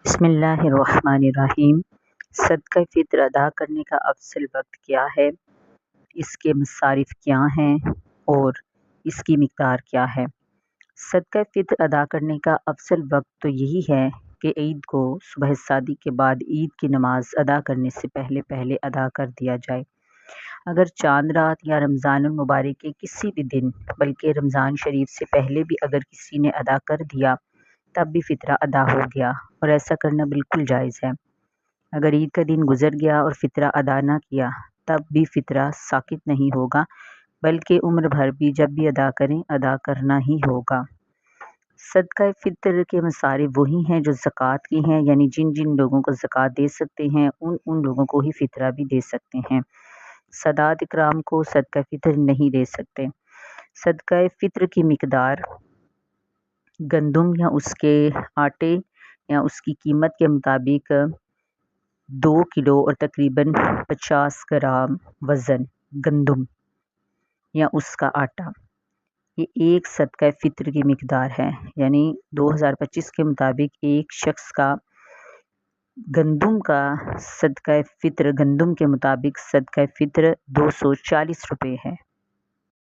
بسم اللہ الرحمن الرحیم۔ صدقہ فطر ادا کرنے کا افضل وقت کیا ہے، اس کے مصارف کیا ہیں اور اس کی مقدار کیا ہے؟ صدقہ فطر ادا کرنے کا افضل وقت تو یہی ہے کہ عید کو صبح صادق کے بعد عید کی نماز ادا کرنے سے پہلے ادا کر دیا جائے۔ اگر چاند رات یا رمضان المبارک کے کسی بھی دن بلکہ رمضان شریف سے پہلے بھی اگر کسی نے ادا کر دیا تب بھی فطرہ ادا ہو گیا، اور ایسا کرنا بالکل جائز ہے۔ اگر عید کا دن گزر گیا اور فطرہ ادا نہ کیا تب بھی فطرہ ساقط نہیں ہوگا، بلکہ عمر بھر بھی جب بھی ادا کریں ادا کرنا ہی ہوگا۔ صدقہ فطر کے مصارف وہی ہیں جو زکوٰۃ کی ہیں، یعنی جن جن لوگوں کو زکوٰۃ دے سکتے ہیں ان لوگوں کو ہی فطرہ بھی دے سکتے ہیں۔ سادات اکرام کو صدقہ فطر نہیں دے سکتے۔ صدقہ فطر کی مقدار گندم یا اس کے آٹے یا اس کی قیمت کے مطابق 2 کلو اور تقریباً 50 گرام وزن گندم یا اس کا آٹا، یہ ایک صدقہ فطر کی مقدار ہے۔ یعنی 2025 کے مطابق ایک شخص کا گندم کا صدقہ فطر، گندم کے مطابق صدقہ فطر 240 روپے ہے۔